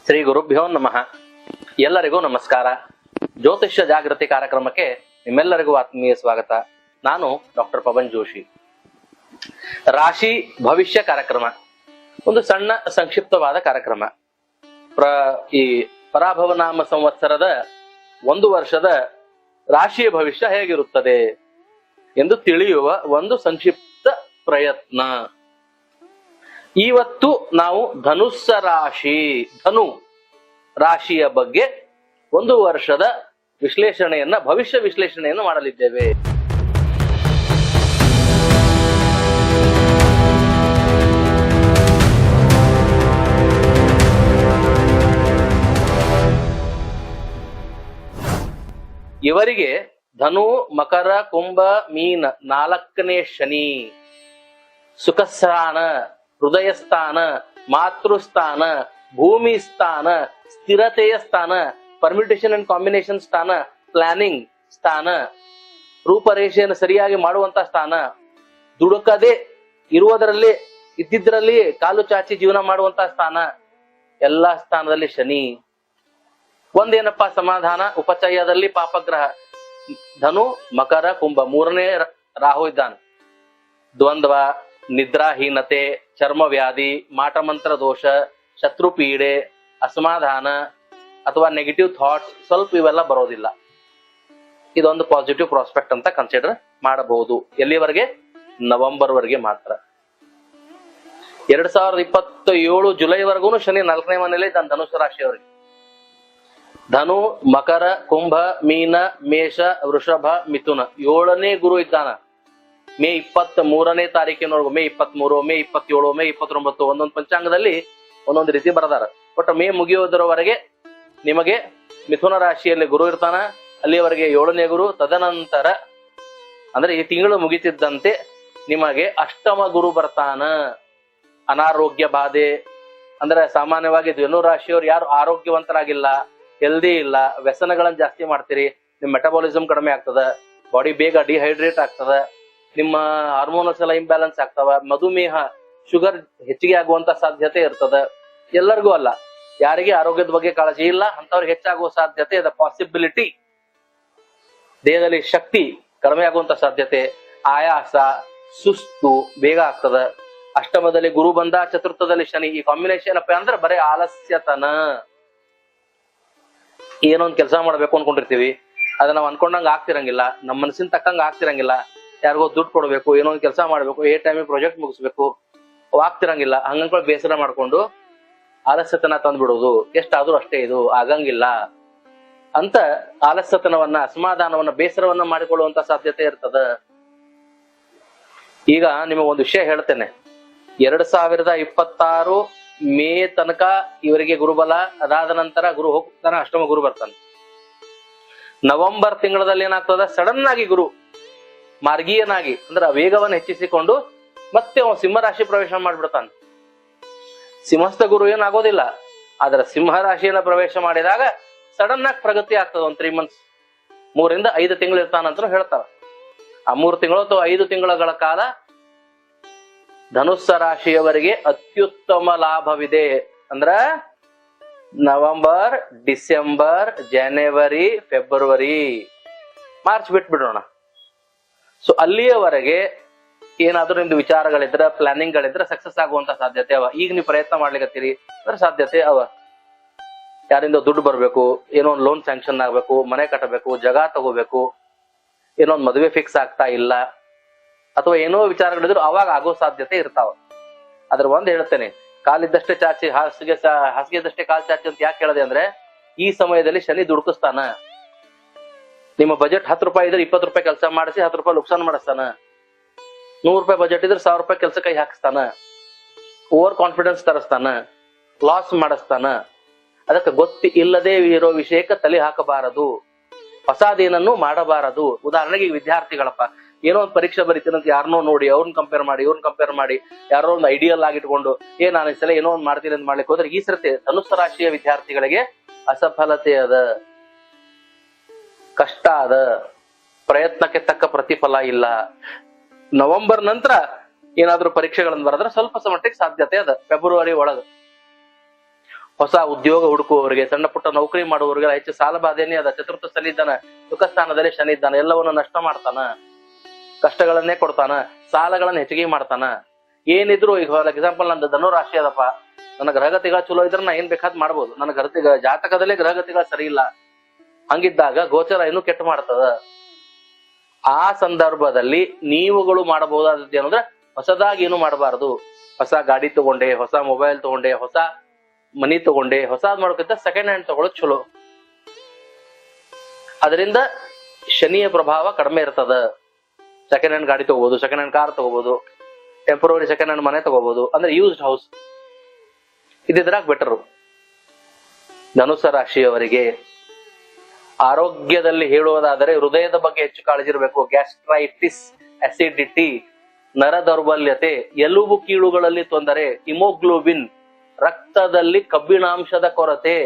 ಶ್ರೀ ಗುರುಭ್ಯೋ ನಮಃ. ಎಲ್ಲರಿಗೂ ನಮಸ್ಕಾರ. ಜ್ಯೋತಿಷ್ಯ ಜಾಗೃತಿ ಕಾರ್ಯಕ್ರಮಕ್ಕೆ ನಿಮ್ಮೆಲ್ಲರಿಗೂ ಆತ್ಮೀಯ ಸ್ವಾಗತ. ನಾನು ಡಾಕ್ಟರ್ ಪವನ್ ಜೋಶಿ. ರಾಶಿ ಭವಿಷ್ಯ ಕಾರ್ಯಕ್ರಮ ಒಂದು ಸಣ್ಣ ಸಂಕ್ಷಿಪ್ತವಾದ ಕಾರ್ಯಕ್ರಮ. ಈ ಪರಾಭವ ನಾಮ ಸಂವತ್ಸರದ ಒಂದು ವರ್ಷದ ರಾಶಿಯ ಭವಿಷ್ಯ ಹೇಗಿರುತ್ತದೆ ಎಂದು ತಿಳಿಯುವ ಒಂದು ಸಂಕ್ಷಿಪ್ತ ಪ್ರಯತ್ನ. ಇವತ್ತು ನಾವು ಧನುಸ್ಸ ರಾಶಿ, ಧನು ರಾಶಿಯ ಬಗ್ಗೆ ಒಂದು ವರ್ಷದ ವಿಶ್ಲೇಷಣೆಯನ್ನ, ಭವಿಷ್ಯ ವಿಶ್ಲೇಷಣೆಯನ್ನು ಮಾಡಲಿದ್ದೇವೆ. ಇವರಿಗೆ ಧನು, ಮಕರ, ಕುಂಭ, ಮೀನ 4ನೇ ಶನಿ, ಸುಖಸ್ಥಾನ, ಹೃದಯ ಸ್ಥಾನ, ಮಾತೃಸ್ಥಾನ, ಭೂಮಿ ಸ್ಥಾನ, ಸ್ಥಿರತೆಯ ಸ್ಥಾನ, ಪರ್ಮ್ಯುಟೇಷನ್ ಅಂಡ್ ಕಾಂಬಿನೇಷನ್ ಸ್ಥಾನ, ಪ್ಲಾನಿಂಗ್ ಸ್ಥಾನ, ರೂಪರೇಷೆಯನ್ನು ಸರಿಯಾಗಿ ಮಾಡುವಂತ ಸ್ಥಾನ, ದುಡುಕದೆ ಇರುವುದರಲ್ಲಿ ಇದ್ದಿದ್ರಲ್ಲಿ ಕಾಲು ಚಾಚಿ ಜೀವನ ಮಾಡುವಂತ ಸ್ಥಾನ, ಎಲ್ಲಾ ಸ್ಥಾನದಲ್ಲಿ ಶನಿ. ಒಂದೇನಪ್ಪಾ ಸಮಾಧಾನ, ಉಪಚಯದಲ್ಲಿ ಪಾಪಗ್ರಹ. ಧನು, ಮಕರ, ಕುಂಭ 3ನೇ ರಾಹು ಇದ್ದಾನೆ. ದ್ವಂದ್ವ, ನಿದ್ರಾಹೀನತೆ, ಚರ್ಮವ್ಯಾಧಿ, ಮಾಟಮಂತ್ರ ದೋಷ, ಶತ್ರು ಪೀಡೆ, ಅಸಮಾಧಾನ ಅಥವಾ ನೆಗೆಟಿವ್ ಥಾಟ್ಸ್ ಸ್ವಲ್ಪ ಇವೆಲ್ಲ ಬರೋದಿಲ್ಲ. ಇದೊಂದು ಪಾಸಿಟಿವ್ ಪ್ರಾಸ್ಪೆಕ್ಟ್ ಅಂತ ಕನ್ಸಿಡರ್ ಮಾಡಬಹುದು. ಎಲ್ಲಿವರೆಗೆ? ನವೆಂಬರ್ ವರೆಗೆ ಮಾತ್ರ. 2027 ಜುಲೈವರೆಗೂ ಶನಿ 4ನೇ ಮನೆಯಲ್ಲಿ ಇದ್ದಾನೆ ಧನುಸ್ಸು ರಾಶಿಯವರಿಗೆ. ಧನು, ಮಕರ, ಕುಂಭ, ಮೀನ, ಮೇಷ, ವೃಷಭ, ಮಿಥುನ 7ನೇ ಗುರು ಇದ್ದಾನ. ಮೇ 23ನೇ ತಾರೀಕಿನವರೆಗೂ, ಮೇ 23, ಮೇ 27, ಮೇ 29 ಒಂದೊಂದು ಪಂಚಾಂಗದಲ್ಲಿ ಒಂದೊಂದು ರೀತಿ ಬರದಾರ. ಬಟ್ ಮೇ ಮುಗಿಯೋದರವರೆಗೆ ನಿಮಗೆ ಮಿಥುನ ರಾಶಿಯಲ್ಲಿ ಗುರು ಇರ್ತಾನ. ಅಲ್ಲಿಯವರೆಗೆ 7ನೇ ಗುರು. ತದನಂತರ ಅಂದ್ರೆ ಈ ತಿಂಗಳು ಮುಗಿತಿದ್ದಂತೆ ನಿಮಗೆ ಅಷ್ಟಮ ಗುರು ಬರ್ತಾನ. ಅನಾರೋಗ್ಯ ಬಾಧೆ ಅಂದ್ರೆ ಸಾಮಾನ್ಯವಾಗಿ ಧನು ರಾಶಿಯವರು ಯಾರು ಆರೋಗ್ಯವಂತರಾಗಿಲ್ಲ, ಹೆಲ್ದಿ ಇಲ್ಲ, ವ್ಯಸನಗಳನ್ನ ಜಾಸ್ತಿ ಮಾಡ್ತೀರಿ, ನಿಮ್ ಮೆಟಬಾಲಿಸಮ್ ಕಡಿಮೆ ಆಗ್ತದ, ಬಾಡಿ ಬೇಗ ಡಿಹೈಡ್ರೇಟ್ ಆಗ್ತದ, ನಿಮ್ಮ ಹಾರ್ಮೋನಲ್ಸ್ ಎಲ್ಲ ಇಂಬ್ಯಾಲೆನ್ಸ್ ಆಗ್ತಾವ, ಮಧುಮೇಹ, ಶುಗರ್ ಹೆಚ್ಚಿಗೆ ಆಗುವಂತ ಸಾಧ್ಯತೆ ಇರ್ತದ. ಎಲ್ಲರಿಗೂ ಅಲ್ಲ, ಯಾರಿಗೆ ಆರೋಗ್ಯದ ಬಗ್ಗೆ ಕಾಳಜಿ ಇಲ್ಲ ಅಂತವ್ರಿಗೆ ಹೆಚ್ಚಾಗುವ ಸಾಧ್ಯತೆ ಇದೆ. ಪಾಸಿಬಿಲಿಟಿ. ದೇಹದಲ್ಲಿ ಶಕ್ತಿ ಕಡಿಮೆ ಆಗುವಂತ ಸಾಧ್ಯತೆ, ಆಯಾಸ, ಸುಸ್ತು ಬೇಗ ಆಗ್ತದ. ಅಷ್ಟಮದಲ್ಲಿ ಗುರು ಬಂದ, ಚತುರ್ಥದಲ್ಲಿ ಶನಿ. ಈ ಕಾಂಬಿನೇಷನ್ ಅಪ್ಪ ಅಂದ್ರೆ ಬರೀ ಆಲಸ್ಯತನ. ಏನೊಂದ್ ಕೆಲಸ ಮಾಡ್ಬೇಕು ಅನ್ಕೊಂಡಿರ್ತೀವಿ, ಅದ ನಾವ್ ಅನ್ಕೊಂಡಂಗ ಆಗ್ತಿರಂಗಿಲ್ಲ, ನಮ್ಮ ಮನಸ್ಸಿನ ತಕ್ಕಂಗ ಆಗ್ತಿರಂಗಿಲ್ಲ. ಯಾರಿಗೋ ದುಡ್ಡು ಕೊಡ್ಬೇಕು, ಏನೋ ಒಂದ್ ಕೆಲಸ ಮಾಡ್ಬೇಕು, ಏ ಟೈಮಿಗೆ ಪ್ರಾಜೆಕ್ಟ್ ಮುಗಿಸ್ಬೇಕು, ಆಗ್ತಿರಂಗಿಲ್ಲ. ಹಂಗಂಕೊಂಡು ಬೇಸರ ಮಾಡ್ಕೊಂಡು ಆಲಸ್ಯತನ ತಂದ್ಬಿಡೋದು. ಎಷ್ಟಾದ್ರೂ ಅಷ್ಟೇ, ಇದು ಆಗಂಗಿಲ್ಲ ಅಂತ ಆಲಸ್ಯತನವನ್ನ, ಅಸಮಾಧಾನವನ್ನ, ಬೇಸರವನ್ನ ಮಾಡಿಕೊಳ್ಳುವಂತ ಸಾಧ್ಯತೆ ಇರ್ತದ. ಈಗ ನಿಮಗೆ ಒಂದು ವಿಷಯ ಹೇಳ್ತೇನೆ. 2026 ಮೇ ತನಕ ಇವರಿಗೆ ಗುರುಬಲ. ಅದಾದ ನಂತರ ಗುರು ಹೋಗ್ತಾನೆ, ಅಷ್ಟಮ ಗುರು ಬರ್ತಾನೆ. ನವೆಂಬರ್ ತಿಂಗಳಲ್ಲಿ ಏನಾಗ್ತದ, ಸಡನ್ ಆಗಿ ಗುರು ಮಾರ್ಗೀಯನಾಗಿ ಅಂದ್ರೆ ವೇಗವನ್ನು ಹೆಚ್ಚಿಸಿಕೊಂಡು ಮತ್ತೆ ಅವನು ಸಿಂಹ ರಾಶಿ ಪ್ರವೇಶ ಮಾಡ್ಬಿಡ್ತಾನೆ. ಸಿಂಹಸ್ಥ ಗುರು ಏನಾಗೋದಿಲ್ಲ, ಆದ್ರೆ ಸಿಂಹ ರಾಶಿಯನ್ನ ಪ್ರವೇಶ ಮಾಡಿದಾಗ ಸಡನ್ ಆಗಿ ಪ್ರಗತಿ ಆಗ್ತದ. ಒಂದು 3 months, 3 ರಿಂದ 5 ತಿಂಗಳು ಇರ್ತಾನಂತ ಹೇಳ್ತಾರ. ಆ 3 ತಿಂಗಳು ಅಥವಾ 5 ತಿಂಗಳ ಕಾಲ ಧನುಸ್ಸ ರಾಶಿಯವರಿಗೆ ಅತ್ಯುತ್ತಮ ಲಾಭವಿದೆ. ಅಂದ್ರ ನವೆಂಬರ್, ಡಿಸೆಂಬರ್, ಜನವರಿ, ಫೆಬ್ರವರಿ, ಮಾರ್ಚ್ ಬಿಟ್ಬಿಡೋಣ. ಸೊ ಅಲ್ಲಿಯವರೆಗೆ ಏನಾದ್ರೂ ನಿಮ್ದು ವಿಚಾರಗಳಿದ್ರೆ, ಪ್ಲಾನಿಂಗ್ ಗಳಿದ್ರೆ ಸಕ್ಸಸ್ ಆಗುವಂತ ಸಾಧ್ಯತೆ ಅವ. ಈಗ ನೀವು ಪ್ರಯತ್ನ ಮಾಡ್ಲಿಕತ್ತೀರಿ ಅಂದ್ರೆ ಸಾಧ್ಯತೆ ಅವ. ಯಾರಿಂದ ದುಡ್ಡು ಬರ್ಬೇಕು, ಏನೋ ಒಂದು ಲೋನ್ ಸ್ಯಾಂಕ್ಷನ್ ಆಗ್ಬೇಕು, ಮನೆ ಕಟ್ಟಬೇಕು, ಜಾಗ ತಗೋಬೇಕು, ಏನೋ ಒಂದು ಮದುವೆ ಫಿಕ್ಸ್ ಆಗ್ತಾ ಇಲ್ಲ, ಅಥವಾ ಏನೋ ವಿಚಾರಗಳಿದ್ರು ಅವಾಗ ಆಗೋ ಸಾಧ್ಯತೆ ಇರ್ತಾವ. ಅದ್ರ ಒಂದ್ ಹೇಳ್ತೇನೆ, ಕಾಲಿದ್ದಷ್ಟೇ ಚಾಚಿ ಹಾಸಿಗೆದಷ್ಟೇ ಕಾಲ್ ಚಾಚಿ ಅಂತ ಯಾಕೆ ಹೇಳಿದೆ ಅಂದ್ರೆ, ಈ ಸಮಯದಲ್ಲಿ ಶನಿ ದುಡುಕಿಸ್ತಾನ. ನಿಮ್ಮ ಬಜೆಟ್ 10 ರೂಪಾಯಿ ಇದ್ರೆ 20 ರೂಪಾಯಿ ಕೆಲಸ ಮಾಡಿಸಿ 10 ರೂಪಾಯಿ ನುಕ್ಸಾನ್ ಮಾಡಿಸ್ತಾನ. 100 ರೂಪಾಯಿ ಬಜೆಟ್ ಇದ್ರೆ 1000 ರೂಪಾಯಿ ಕೆಲಸ ಕೈ ಹಾಕಿಸ್ತಾನ. ಓವರ್ ಕಾನ್ಫಿಡೆನ್ಸ್ ತರಿಸ್ತಾನ, ಲಾಸ್ ಮಾಡಿಸ್ತಾನ. ಅದಕ್ಕೆ ಗೊತ್ತಿ ಇಲ್ಲದೆ ಇರೋ ವಿಷಯಕ್ಕೆ ತಲೆ ಹಾಕಬಾರದು, ಹೊಸದೇನನ್ನು ಮಾಡಬಾರದು. ಉದಾಹರಣೆಗೆ ವಿದ್ಯಾರ್ಥಿಗಳಪ್ಪ ಏನೋ ಒಂದು ಪರೀಕ್ಷೆ ಬರೀತೀನಂತ ಯಾರನ್ನೋ ನೋಡಿ ಅವ್ರನ್ನ ಕಂಪೇರ್ ಮಾಡಿ ಯಾರೋ ಒಂದು ಐಡಿಯಲ್ ಆಗಿಟ್ಕೊಂಡು ನಾನು ಈ ಸಲ ಏನೋ ಒಂದು ಮಾಡ್ತೀನಿ ಅಂತ ಮಾಡ್ಲಿಕ್ಕೆ ಹೋದ್ರೆ ಈ ಸರತಿ ಧನುಸ್ಸ ರಾಶಿಯ ವಿದ್ಯಾರ್ಥಿಗಳಿಗೆ ಅಸಫಲತೆ ಅದ, ಕಷ್ಟ ಅದ, ಪ್ರಯತ್ನಕ್ಕೆ ತಕ್ಕ ಪ್ರತಿಫಲ ಇಲ್ಲ. ನವೆಂಬರ್ ನಂತರ ಏನಾದ್ರೂ ಪರೀಕ್ಷೆಗಳನ್ನು ಬರೆದ್ರೆ ಸ್ವಲ್ಪ ಮಟ್ಟಿಗೆ ಸಾಧ್ಯತೆ ಅದ. ಫೆಬ್ರವರಿ ಒಳಗ ಹೊಸ ಉದ್ಯೋಗ ಹುಡುಕುವವರಿಗೆ, ಸಣ್ಣ ಪುಟ್ಟ ನೌಕರಿ ಮಾಡುವವರಿಗೆ ಹೆಚ್ಚು ಸಾಲ ಬಾಧೆನೇ ಅದ. ಚತುರ್ಥ ಶನಿ ಇದ್ದಾನ, ಸುಖ ಸ್ಥಾನದಲ್ಲಿ ಶನಿ ಇದ್ದಾನ, ಎಲ್ಲವನ್ನು ನಷ್ಟ ಮಾಡ್ತಾನ, ಕಷ್ಟಗಳನ್ನೇ ಕೊಡ್ತಾನ, ಸಾಲಗಳನ್ನ ಹೆಚ್ಚಿಗೆ ಮಾಡ್ತಾನ. ಏನಿದ್ರು ಈಗ ಫಾರ್ ಎಕ್ಸಾಂಪಲ್ ನಂದು ಧನು ರಾಶಿ ಅದಪ್ಪ, ನನ್ನ ಗ್ರಹಗತಿಗಳ ಚಲೋ ಇದ್ರೆ ನಾ ಏನ್ ಬೇಕಾದ್ ಮಾಡ್ಬೋದು. ನನ್ನ ಜಾತಕದಲ್ಲೇ ಗ್ರಹಗತಿಗಳ ಸರಿ ಇಲ್ಲ, ಹಂಗಿದ್ದಾಗ ಗೋಚರ ಇನ್ನೂ ಕೆಟ್ಟ ಮಾಡ್ತದ. ಆ ಸಂದರ್ಭದಲ್ಲಿ ನೀವುಗಳು ಮಾಡಬಹುದಾದದ್ದು ಏನಂದ್ರೆ ಹೊಸದಾಗಿ ಏನು ಮಾಡಬಾರದು. ಹೊಸ ಗಾಡಿ ತಗೊಂಡೆ, ಹೊಸ ಮೊಬೈಲ್ ತಗೊಂಡೆ, ಹೊಸ ಮನಿ ತಗೊಂಡೆ, ಹೊಸಾದ್ ಮಾಡೋಕ್ಕಿಂತ ಸೆಕೆಂಡ್ ಹ್ಯಾಂಡ್ ತಗೊಳ್ಳೋದು ಚಲೋ. ಅದರಿಂದ ಶನಿಯ ಪ್ರಭಾವ ಕಡಿಮೆ ಇರ್ತದ. ಸೆಕೆಂಡ್ ಹ್ಯಾಂಡ್ ಗಾಡಿ ತಗೋಬಹುದು, ಸೆಕೆಂಡ್ ಹ್ಯಾಂಡ್ ಕಾರ್ ತಗೋಬಹುದು, ಟೆಂಪರರಿ ಸೆಕೆಂಡ್ ಹ್ಯಾಂಡ್ ಮನೆ ತಗೋಬಹುದು, ಅಂದ್ರೆ ಯೂಸ್ಡ್ ಹೌಸ್ ಇದ್ರಾಗ ಬೆಟರು. ಧನುಸ್ಸು ರಾಶಿಯವರಿಗೆ ಆರೋಗ್ಯದಲ್ಲಿ ಹೇಳುವುದಾದರೆ ಹೃದಯದ ಬಗ್ಗೆ ಹೆಚ್ಚು ಕಾಳಜಿ ಇರಬೇಕು. ಗ್ಯಾಸ್ಟ್ರೈಟಿಸ್, ಅಸಿಡಿಟಿ, ನರ ದೌರ್ಬಲ್ಯತೆ, ಎಲುಬು ಕೀಳುಗಳಲ್ಲಿ ತೊಂದರೆ, ಹಿಮೋಗ್ಲೋಬಿನ್, ರಕ್ತದಲ್ಲಿ ಕಬ್ಬಿಣಾಂಶದ ಕೊರತೆ,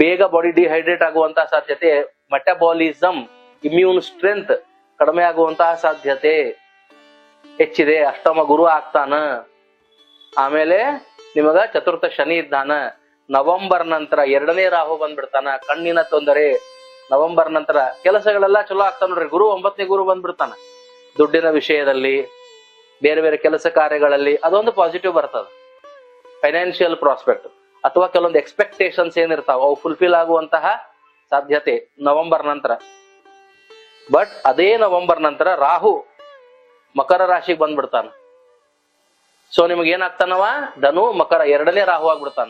ಬೇಗ ಬಾಡಿ ಡಿಹೈಡ್ರೇಟ್ ಆಗುವಂತಹ ಸಾಧ್ಯತೆ, ಮೆಟಬಾಲಿಸಮ್, ಇಮ್ಯೂನ್ ಸ್ಟ್ರೆಂತ್ ಕಡಿಮೆ ಆಗುವಂತಹ ಸಾಧ್ಯತೆ ಹೆಚ್ಚಿದೆ. ಅಷ್ಟಮ ಗುರು ಆಗ್ತಾನ. ಆಮೇಲೆ ನಿಮಗ ಚತುರ್ಥ ಶನಿ ಇದ್ದಾನ. ನವೆಂಬರ್ ನಂತರ 2ನೇ ರಾಹು ಬಂದ್ಬಿಡ್ತಾನ. ಕಣ್ಣಿನ ತೊಂದರೆ. ನವೆಂಬರ್ ನಂತರ ಕೆಲಸಗಳೆಲ್ಲ ಚಲೋ ಆಗ್ತಾನ ನೋಡ್ರಿ. ಗುರು 9ನೇ ಗುರು ಬಂದ್ಬಿಡ್ತಾನ. ದುಡ್ಡಿನ ವಿಷಯದಲ್ಲಿ, ಬೇರೆ ಬೇರೆ ಕೆಲಸ ಕಾರ್ಯಗಳಲ್ಲಿ ಅದೊಂದು ಪಾಸಿಟಿವ್ ಬರ್ತದ. ಫೈನಾನ್ಷಿಯಲ್ ಪ್ರಾಸ್ಪೆಕ್ಟ್ ಅಥವಾ ಕೆಲವೊಂದು ಎಕ್ಸ್ಪೆಕ್ಟೇಷನ್ಸ್ ಏನಿರ್ತಾವ ಅವು ಫುಲ್ಫಿಲ್ ಆಗುವಂತಹ ಸಾಧ್ಯತೆ ನವೆಂಬರ್ ನಂತರ. ಬಟ್ ಅದೇ ನವೆಂಬರ್ ನಂತರ ರಾಹು ಮಕರ ರಾಶಿಗೆ ಬಂದ್ಬಿಡ್ತಾನ. ಸೊ ನಿಮ್ಗೆ ಏನಾಗ್ತಾನವ, ಧನು ಮಕರ 2ನೇ ರಾಹು ಆಗ್ಬಿಡ್ತಾನ.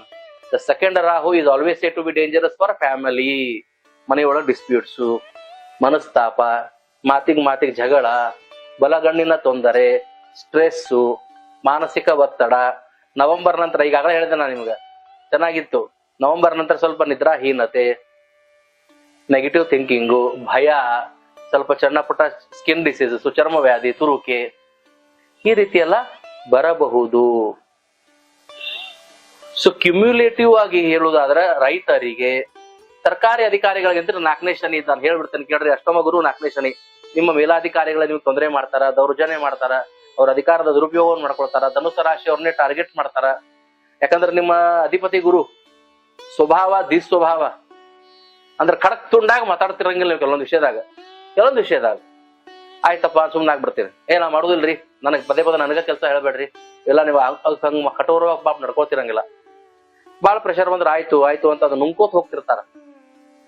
The second Rahu is always say to be dangerous for family. ಮನೆಯೊಳಗೆ ಡಿಸ್ಪ್ಯೂಟ್ಸು, ಮನಸ್ತಾಪ, ಮಾತಿಗೆ ಜಗಳ, ಬಲಗಣ್ಣಿನ ತೊಂದರೆ, ಸ್ಟ್ರೆಸ್ಸು, ಮಾನಸಿಕ ಒತ್ತಡ. ನವೆಂಬರ್ ನಂತರ ಈಗಾಗಲೇ ಹೇಳಿದೆ ನಾನು ನಿಮ್ಗೆ, ಚೆನ್ನಾಗಿತ್ತು. ನವೆಂಬರ್ ನಂತರ ಸ್ವಲ್ಪ ನಿದ್ರಾಹೀನತೆ, ನೆಗೆಟಿವ್ ಥಿಂಕಿಂಗು, ಭಯ, ಸ್ವಲ್ಪ ಸಣ್ಣ ಪುಟ್ಟ ಸ್ಕಿನ್ ಡಿಸೀಸಸ್, ಚರ್ಮ ವ್ಯಾಧಿ, ತುರುಕೆ, ಈ ರೀತಿ ಎಲ್ಲ ಬರಬಹುದು. ಸೊ ಕ್ಯುಮ್ಯುಲೇಟಿವ್ ಆಗಿ ಹೇಳುವುದಾದ್ರೆ ರೈತರಿಗೆ, ಸರ್ಕಾರಿ ಅಧಿಕಾರಿಗಳಿಗಿಂತ 4ನೇ ಶನಿ ಇದ್ದಾನೆ ಹೇಳ್ಬಿಡ್ತೇನೆ ಕೇಳ್ರಿ. ಅಷ್ಟಮ ಗುರು 4ನೇ ಶನಿ. ನಿಮ್ಮ ಮೇಲಾಧಿಕಾರಿಗಳ ನಿಮ್ಗೆ ತೊಂದರೆ ಮಾಡ್ತಾರ, ದೌರ್ಜನ್ಯ ಮಾಡ್ತಾರ, ಅವ್ರ ಅಧಿಕಾರದ ದುರುಪಯೋಗವನ್ನು ಮಾಡ್ಕೊಳ್ತಾರ, ಧನುಸ್ಸು ರಾಶಿ ಅವ್ರನ್ನೇ ಟಾರ್ಗೆಟ್ ಮಾಡ್ತಾರ. ಯಾಕಂದ್ರೆ ನಿಮ್ಮ ಅಧಿಪತಿ ಗುರು ಸ್ವಭಾವ ದುಸ್ವಭಾವ ಅಂದ್ರೆ ಖಡಕ್ ತುಂಡಾಗ ಮಾತಾಡ್ತಿರಂಗಿಲ್ಲ ನೀವು ಕೆಲವೊಂದು ವಿಷಯದಾಗ. ಆಯ್ತಪ್ಪ ಸುಮ್ನೆ ಆಗ್ಬಿಡ್ತೀರಿ. ನಾ ಮಾಡುದಿಲ್ರಿ, ನನಗ್ ಪದೇ ನನಗ ಕೆಲಸ ಹೇಳ್ಬೇಡ್ರಿ, ಎಲ್ಲ ನೀವು ಹಂಗ ಕಠೋರವಾಗಿ ಪಾಪ ನಡ್ಕೋತಿರಂಗಿಲ್ಲ. ಬಾಳ ಪ್ರೆಷರ್ ಬಂದ್ರೆ ಆಯ್ತು ಅಂತ ಅದು ನುಂಗ್ಕೋತ ಹೋಗ್ತಿರ್ತಾರ.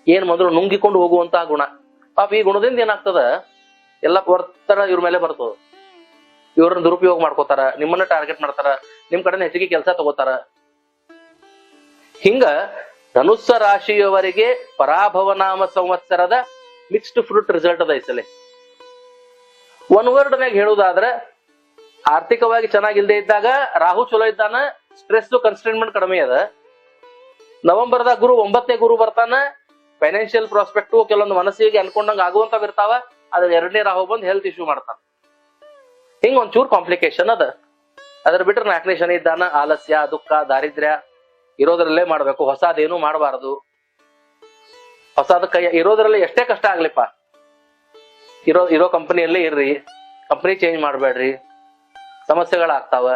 ಏನ್ ಮೊದಲು ನುಂಗಿಕೊಂಡು ಹೋಗುವಂತಹ ಗುಣ. ಪಾಪ ಈ ಗುಣದಿಂದ ಏನಾಗ್ತದ, ಎಲ್ಲ ಒತ್ತಡ ಇವ್ರ ಮೇಲೆ ಬರ್ತದ. ಇವ್ರನ್ನ ದುರುಪಯೋಗ ಮಾಡ್ಕೋತಾರ, ನಿಮ್ಮನ್ನ ಟಾರ್ಗೆಟ್ ಮಾಡ್ತಾರ, ನಿಮ್ ಕಡೆ ಹೆಚ್ಚಿಗೆ ಕೆಲಸ ತಗೋತಾರ. ಹಿಂಗ ಧನುಸ್ಸ ರಾಶಿಯವರಿಗೆ ಪರಾಭವನಾಮ ಸಂವತ್ಸರದ ಮಿಕ್ಸ್ಡ್ ಫ್ರೂಟ್ ರಿಸಲ್ಟ್ ಅದ ಈ ಸಲ. ಒನ್ ವರ್ಡ್ ನಾಗ ಹೇಳುವುದಾದ್ರೆ ಆರ್ಥಿಕವಾಗಿ ಚೆನ್ನಾಗಿಲ್ದೇ ಇದ್ದಾಗ ರಾಹು ಚಲೋ ಇದ್ದಾನ, ಸ್ಟ್ರೆಸ್ ಕನ್ಸ್ಟೈನ್ಮೆಂಟ್ ಕಡಿಮೆ ಅದ. ನವೆಂಬರ್ದಾಗ ಗುರು 9ನೇ ಗುರು ಬರ್ತಾನ. ಫೈನಾನ್ಷಿಯಲ್ ಪ್ರಾಸ್ಪೆಕ್ಟ್ ಕೆಲವೊಂದು ಮನಸ್ಸಿಗೆ ಅನ್ಕೊಂಡಂಗ ಆಗುವಂತ ಇರ್ತಾವ. ಅದ್ರ 2ನೇ ರಾಹು ಬಂದು ಹೆಲ್ತ್ ಇಶ್ಯೂ ಮಾಡ್ತಾನ. ಹಿಂಗ ಒಂಚೂರು ಕಾಂಪ್ಲಿಕೇಶನ್ ಅದ. ಅದ್ರ ಬಿಟ್ರೆ 4ನೇ ಶನಿ ಇದ್ದಾನ. ಆಲಸ್ಯ, ದುಃಖ, ದಾರಿದ್ರ್ಯ ಇರೋದ್ರಲ್ಲೇ ಮಾಡ್ಬೇಕು, ಹೊಸದೇನು ಮಾಡಬಾರದು. ಹೊಸದ ಕೈ ಇರೋದ್ರಲ್ಲಿ ಎಷ್ಟೇ ಕಷ್ಟ ಆಗ್ಲಿಪ್ಪ, ಇರೋ ಕಂಪನಿಯಲ್ಲೇ ಇರ್ರಿ, ಕಂಪನಿ ಚೇಂಜ್ ಮಾಡ್ಬೇಡ್ರಿ, ಸಮಸ್ಯೆಗಳಾಗ್ತಾವ.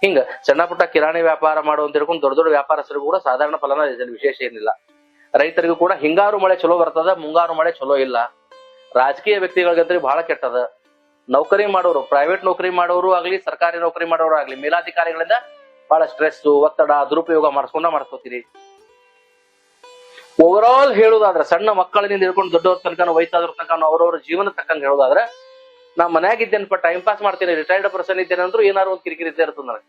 ಹಿಂಗ ಸಣ್ಣ ಪುಟ್ಟ ಕಿರಾಣಿ ವ್ಯಾಪಾರ ಮಾಡುವಂತ ತಿಳ್ಕೊಂಡು ದೊಡ್ಡ ವ್ಯಾಪಾರಸ್ಥರಿಗೂ ಕೂಡ ಸಾಧಾರಣ ಫಲನ ವಿಶೇಷ ಏನಿಲ್ಲ. ರೈತರಿಗೂ ಕೂಡ ಹಿಂಗಾರು ಮಳೆ ಚಲೋ ಬರ್ತದ, ಮುಂಗಾರು ಮಳೆ ಚಲೋ ಇಲ್ಲ. ರಾಜಕೀಯ ವ್ಯಕ್ತಿಗಳಿಗಂದ್ರೆ ಬಹಳ ಕೆಟ್ಟದ. ನೌಕರಿ ಮಾಡೋರು, ಪ್ರೈವೇಟ್ ನೌಕರಿ ಮಾಡೋರು ಆಗ್ಲಿ, ಸರ್ಕಾರಿ ನೌಕರಿ ಮಾಡೋರು ಆಗ್ಲಿ, ಮೇಲಾಧಿಕಾರಿಗಳಿಂದ ಬಹಳ ಸ್ಟ್ರೆಸ್, ಒತ್ತಡ, ದುರುಪಯೋಗ ಮಾಡ್ಕೋತೀರಿ. ಓವರ್ ಆಲ್ ಹೇಳುದಾದ್ರೆ ಸಣ್ಣ ಮಕ್ಕಳಿಂದ ಹಿಡ್ಕೊಂಡು ದೊಡ್ಡವ್ರ ತನಕ, ವಯಸ್ಸಾದ್ರ ತನಕ ಅವ್ರವ್ರ ಜೀವನ ತಕ್ಕಂಗೆ ಹೇಳುದಾದ್ರೆ, ನಾ ಮನ್ಯಾಗಿದ್ದೇನಪ್ಪ ಟೈಮ್ ಪಾಸ್ ಮಾಡ್ತೀನಿ, ರಿಟೈರ್ಡ್ ಪರ್ಸನ್ ಇದ್ದೇನೆ ಅಂದ್ರೂ ಏನಾರು ಒಂದು ಕಿರಿಕಿರಿ ಇದ್ದೇ ಇರ್ತದೆ ನನಗೆ.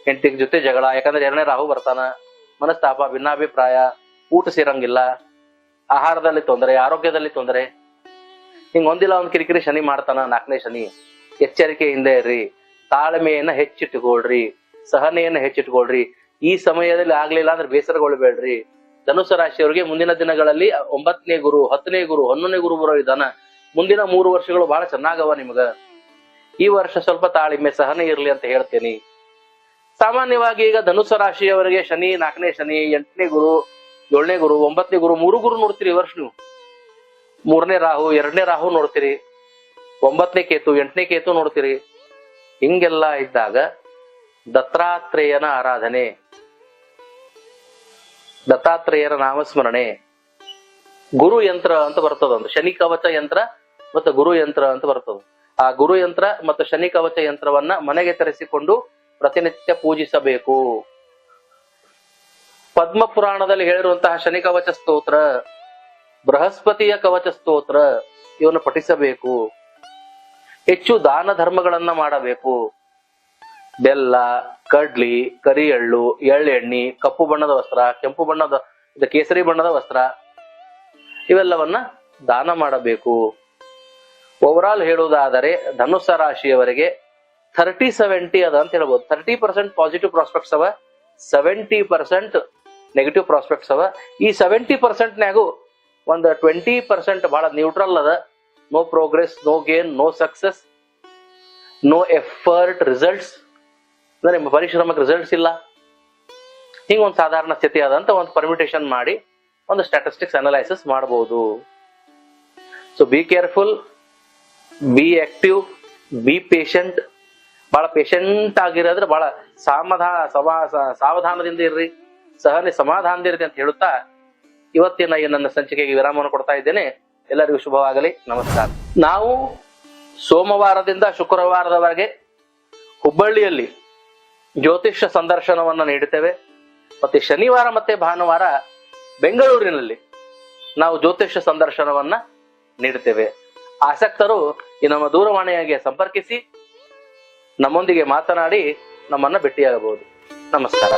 ಹೆಂಡತಿ ಜೊತೆ ಜಗಳ, ಯಾಕಂದ್ರೆ 2ನೇ ರಾಹು ಬರ್ತಾನ. ಮನಸ್ತಾಪ, ಭಿನ್ನಾಭಿಪ್ರಾಯ, ಊಟ ಸೇರಂಗಿಲ್ಲ, ಆಹಾರದಲ್ಲಿ ತೊಂದರೆ, ಆರೋಗ್ಯದಲ್ಲಿ ತೊಂದರೆ, ಹಿಂಗ್ ಒಂದಿಲ್ಲ ಒಂದ್ ಕಿರಿಕಿರಿ ಶನಿ ಮಾಡ್ತಾನ. 4ನೇ ಶನಿ. ಎಚ್ಚರಿಕೆಯಿಂದ ಇರ್ರಿ, ತಾಳ್ಮೆಯನ್ನ ಹೆಚ್ಚಿಟ್ಕೊಳ್ರಿ, ಸಹನೆಯನ್ನ ಹೆಚ್ಚಿಟ್ಕೊಳ್ರಿ. ಈ ಸಮಯದಲ್ಲಿ ಆಗ್ಲಿಲ್ಲ ಅಂದ್ರೆ ಬೇಸರಗೊಳ್ಬೇಡ್ರಿ. ಧನುಸ್ಸು ರಾಶಿಯವರಿಗೆ ಮುಂದಿನ ದಿನಗಳಲ್ಲಿ 9ನೇ ಗುರು, 10ನೇ ಗುರು, 11ನೇ ಗುರು ಬರೋ ಇದ್ದಾನ. ಮುಂದಿನ 3 ವರ್ಷಗಳು ಬಹಳ ಚೆನ್ನಾಗವ ನಿಮ್ಗ. ಈ ವರ್ಷ ಸ್ವಲ್ಪ ತಾಳ್ಮೆ, ಸಹನೆ ಇರ್ಲಿ ಅಂತ ಹೇಳ್ತೇನಿ. ಸಾಮಾನ್ಯವಾಗಿ ಈಗ ಧನುಸ್ಸು ರಾಶಿಯವರಿಗೆ ಶನಿ 4ನೇ ಶನಿ, 8ನೇ ಗುರು, 7ನೇ ಗುರು, 9ನೇ ಗುರು, 3 ಗುರು ನೋಡ್ತೀರಿ ಈ ವರ್ಷ ನೀವು. 3ನೇ ರಾಹು, 2ನೇ ರಾಹು ನೋಡ್ತೀರಿ, 9ನೇ ಕೇತು, 8ನೇ ಕೇತು ನೋಡ್ತೀರಿ. ಹಿಂಗೆಲ್ಲ ಇದ್ದಾಗ ದತ್ತಾತ್ರೇಯನ ಆರಾಧನೆ, ದತ್ತಾತ್ರೇಯರ ನಾಮಸ್ಮರಣೆ, ಗುರು ಯಂತ್ರ ಅಂತ ಬರ್ತದ. ಒಂದು ಶನಿ ಕವಚ ಯಂತ್ರ ಮತ್ತು ಗುರು ಯಂತ್ರ ಅಂತ ಬರ್ತದ. ಆ ಗುರು ಯಂತ್ರ ಮತ್ತು ಶನಿ ಕವಚ ಯಂತ್ರವನ್ನ ಮನೆಗೆ ತರಿಸಿಕೊಂಡು ಪ್ರತಿನಿತ್ಯ ಪೂಜಿಸಬೇಕು. ಪದ್ಮ ಪುರಾಣದಲ್ಲಿ ಹೇಳಿರುವಂತಹ ಶನಿ ಕವಚ ಸ್ತೋತ್ರ, ಬೃಹಸ್ಪತಿಯ ಕವಚ ಸ್ತೋತ್ರ ಇವನ್ನು ಪಠಿಸಬೇಕು. ಹೆಚ್ಚು ದಾನ ಧರ್ಮಗಳನ್ನ ಮಾಡಬೇಕು. ಬೆಲ್ಲ, ಕಡ್ಲಿ, ಕರಿ ಎಳ್ಳು, ಎಳ್ಳೆಣ್ಣಿ, ಕಪ್ಪು ಬಣ್ಣದ ವಸ್ತ್ರ, ಕೆಂಪು ಬಣ್ಣದ ಕೇಸರಿ ಬಣ್ಣದ ವಸ್ತ್ರ ಇವೆಲ್ಲವನ್ನ ದಾನ ಮಾಡಬೇಕು. ಓವರಾಲ್ ಹೇಳುವುದಾದರೆ ಧನುಸ್ಸ ರಾಶಿಯವರಿಗೆ 30-70 ಅದ ಅಂತ ಹೇಳ್ಬೋದು. 30% ಪಾಸಿಟಿವ್ ಪ್ರಾಸ್ಪೆಕ್ಟ್ಸ್ ಅವ, 70% ನೆಗೆಟಿವ್ ಪ್ರಾಸ್ಪೆಕ್ಟ್ಸ್ ಅವ. ಈ 70%ನ್ಯಾಗು ಒಂದು 20% ಬಹಳ ನ್ಯೂಟ್ರಲ್ ಅದ. No progress, no gain, no success, no effort, results ಅಂದ್ರೆ ನಿಮ್ಮ ಪರಿಶ್ರಮಕ್ಕೆ ರಿಸಲ್ಟ್ಸ್ ಇಲ್ಲ. ಹಿಂಗ ಒಂದು ಸಾಧಾರಣ ಸ್ಥಿತಿ ಆದಂತ ಒಂದು ಪರ್ಮಿಟೇಷನ್ ಮಾಡಿ ಒಂದು ಸ್ಟ್ಯಾಟಿಸ್ಟಿಕ್ಸ್ ಅನಲೈಸಿಸ್ ಮಾಡಬಹುದು. So be careful, B active, B patient. ಬಹಳ ಪೇಷಂಟ್ ಆಗಿರೋದ್ರೆ ಬಹಳ ಸಾವಧಾನದಿಂದ ಇರ್ರಿ, ಸಮಾಧಾನದಿಂದ ಇರ್ರಿ ಅಂತ ಹೇಳುತ್ತಾ ಇವತ್ತಿನ ಈ ನನ್ನ ಸಂಚಿಕೆಗೆ ವಿರಾಮವನ್ನು ಕೊಡ್ತಾ ಇದ್ದೇನೆ. ಎಲ್ಲರಿಗೂ ಶುಭವಾಗಲಿ. ನಮಸ್ಕಾರ. ನಾವು ಸೋಮವಾರದಿಂದ ಶುಕ್ರವಾರದವರೆಗೆ ಹುಬ್ಬಳ್ಳಿಯಲ್ಲಿ ಜ್ಯೋತಿಷ್ಯ ಸಂದರ್ಶನವನ್ನ ನೀಡುತ್ತೇವೆ. ಮತ್ತೆ ಶನಿವಾರ ಮತ್ತೆ ಭಾನುವಾರ ಬೆಂಗಳೂರಿನಲ್ಲಿ ನಾವು ಜ್ಯೋತಿಷ್ಯ ಸಂದರ್ಶನವನ್ನ ನೀಡುತ್ತೇವೆ. ಆಸಕ್ತರು ಈ ನಮ್ಮ ದೂರವಾಣಿಯಾಗಿ ಸಂಪರ್ಕಿಸಿ ನಮ್ಮೊಂದಿಗೆ ಮಾತನಾಡಿ ನಮ್ಮನ್ನ ಭೇಟಿಯಾಗಬಹುದು. ನಮಸ್ಕಾರ.